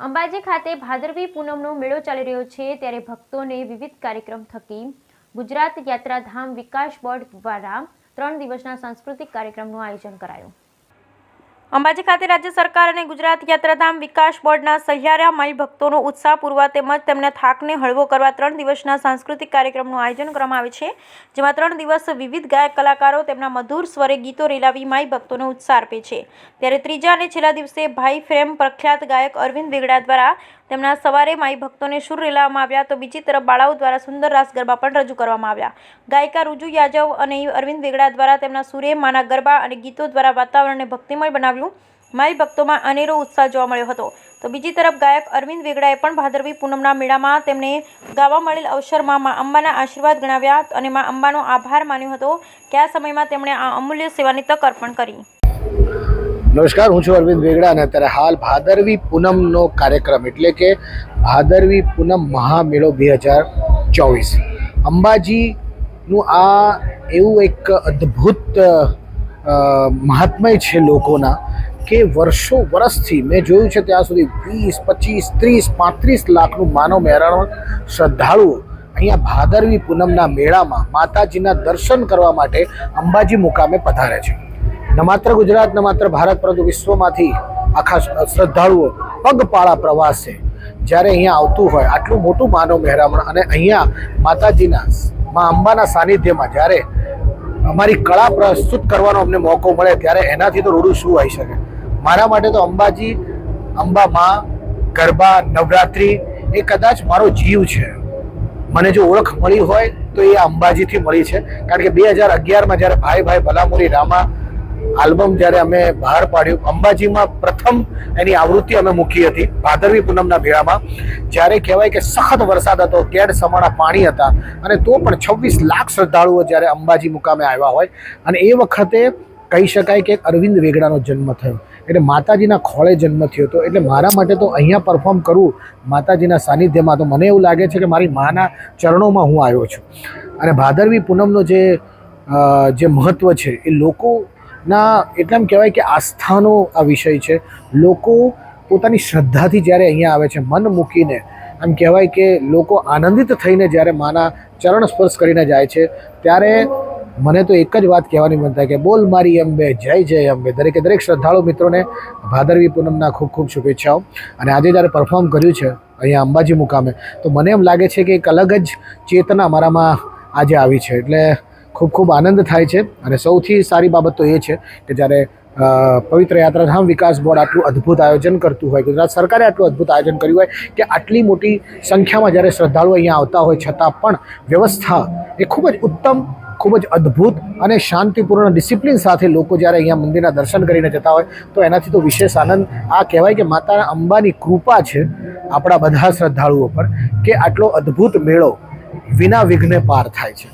અંબાજી ખાતે ભાદરવી પૂનમનો મેળો ચાલી રહ્યો છે ત્યારે ભક્તોને વિવિધ કાર્યક્રમ થકી ગુજરાત યાત્રાધામ વિકાસ બોર્ડ દ્વારા 3 દિવસના સાંસ્કૃતિક કાર્યક્રમનું આયોજન કરાયું। અંબાજી ખાતે રાજ્ય સરકાર અને ગુજરાત યાત્રાધામ વિકાસ બોર્ડના સહિયારા માઈ ભક્તોનો ઉત્સાહ પૂરવા તેમજ તેમના થાકને હળવો કરવા 3 દિવસના સાંસ્કૃતિક કાર્યક્રમનું આયોજન કરવામાં આવે છે, જેમાં 3 દિવસ વિવિધ ગાયક કલાકારો તેમના મધુર સ્વરે ગીતો રેલાવી માઈ ભક્તોને ઉત્સાહ આપે છે। ત્યારે ત્રીજા અને છેલ્લા દિવસે ભાઈ ફ્રેમ પ્રખ્યાત ગાયક અરવિંદ વેગડા દ્વારા તેમના સવારે માઈ ભક્તોને સુર રેલાવવામાં આવ્યા, તો બીજી તરફ બાળાઓ દ્વારા સુંદર રાસ ગરબા પણ રજૂ કરવામાં આવ્યા। ગાયિકા રૂજુ યાદવ અને અરવિંદ વેગડા દ્વારા તેમના સુરે માના ગરબા અને ગીતો દ્વારા વાતાવરણને ભક્તિમય બનાવ્યું। માઈ ભક્તોમાં અનેરો ઉત્સાહ જોવા મળ્યો હતો। તો બીજી તરફ ગાયક અરવિંદ વેગડાએ પણ ભાદરવી પૂનમના મેળામાં તેમને ગાવા મળેલ અવસરમાં મા અંબાના આશીર્વાદ ગણાવ્યા અને મા અંબાનો આભાર માન્યો હતો કે આ સમયમાં તેમણે આ અમૂલ્ય સેવાની તક અર્પણ કરી। નમસ્કાર, હું છું અરવિંદ વેગડા અને અત્યારે હાલ ભાદરવી પૂનમનો કાર્યક્રમ એટલે કે ભાદરવી પૂનમ મહામેળો 2024 અંબાજીનું આ એવું એક અદ્ભુત મહાત્મય છે લોકોના કે વર્ષો વર્ષથી મેં જોયું છે ત્યાં સુધી 20, 25, 30, 35 લાખનું માનવ મહેરામણ શ્રદ્ધાળુઓ અહીંયા ભાદરવી પૂનમના મેળામાં માતાજીના દર્શન કરવા માટે અંબાજી મુકામે પધારે છે। ન માત્ર ગુજરાત, ન માત્ર ભારત, પરંતુ વિશ્વમાંથી આખા શ્રદ્ધાળુઓ પગપાળા પ્રવાસે જ્યારે અહીંયા આવતું હોય આટલું મોટું માનવ મહેરામણ અને અહીંયા માતાજીના મા અંબાના સાનિધ્યમાં જ્યારે અમારી કળા પ્રસ્તુત કરવાનો અમને મોકો મળે ત્યારે એનાથી તો રૂડું શું આવી શકે। મારા માટે તો અંબાજી, અંબા માં, ગરબા, નવરાત્રિ એ કદાચ મારો જીવ છે। મને જો ઓળખ મળી હોય તો એ અંબાજીથી મળી છે, કારણ કે 2011માં જ્યારે ભાઈ ભાઈ ભલામુરી રામા આલ્બમ જ્યારે અમે બહાર પાડ્યું, અંબાજીમાં પ્રથમ એની આવૃત્તિ અમે મૂકી હતી ભાદરવી પૂનમના મેળામાં, જ્યારે કહેવાય કે સખત વરસાદ હતો, કેડ સમાણા પાણી હતા અને તો પણ 26 લાખ શ્રદ્ધાળુઓ જ્યારે અંબાજી મુકામે આવ્યા હોય અને એ વખતે કહી શકાય કે અરવિંદ વેગડાનો જન્મ થયો, એટલે માતાજીના ખોળે જન્મ થયો હતો। એટલે મારા માટે તો અહીંયા પરફોર્મ કરવું માતાજીના સાનિધ્યમાં, તો મને એવું લાગે છે કે મારી માના ચરણોમાં હું આવ્યો છું। અને ભાદરવી પૂનમનો જે મહત્ત્વ છે એ લોકોના એટલે એમ કહેવાય કે આસ્થાનો આ વિષય છે। લોકો પોતાની શ્રદ્ધાથી જ્યારે અહીંયા આવે છે, મન મૂકીને, એમ કહેવાય કે લોકો આનંદિત થઈને જ્યારે માના ચરણ સ્પર્શ કરીને જાય છે, ત્યારે મને તો એક જ વાત કહેવાની મન થાય કે બોલ મારી અંબે, જય જય અંબે। દરેકે દરેક શ્રદ્ધાળુ મિત્રોને ભાદરવી પૂનમના ખૂબ ખૂબ શુભેચ્છાઓ। અને આજે જ્યારે પરફોર્મ કર્યું છે અહીંયા અંબાજી મુકામે, તો મને એમ લાગે છે કે એક અલગ જ ચેતના મારામાં આજે આવી છે, એટલે ખૂબ ખૂબ આનંદ થાય છે। અને સૌથી સારી બાબત તો એ છે કે જ્યારે પવિત્ર યાત્રાધામ વિકાસ બોર્ડ આટલું અદ્ભુત આયોજન કરતું હોય, ગુજરાત સરકારે આટલું અદ્ભુત આયોજન કર્યું હોય કે આટલી મોટી સંખ્યામાં જ્યારે શ્રદ્ધાળુઓ અહીંયા આવતા હોય છતાં પણ વ્યવસ્થા એ ખૂબ જ ઉત્તમ, ખૂબ જ અદ્ભુત અને શાંતિપૂર્ણ ડિસિપ્લિન સાથે લોકો જ્યારે અહીંયા મંદિરના દર્શન કરીને જતા હોય તો એનાથી તો વિશેષ આનંદ આ કહેવાય કે માતા અંબાની કૃપા છે આપણા બધા શ્રદ્ધાળુઓ પર કે આટલો અદ્ભુત મેળો વિના વિઘ્ને પાર થાય છે।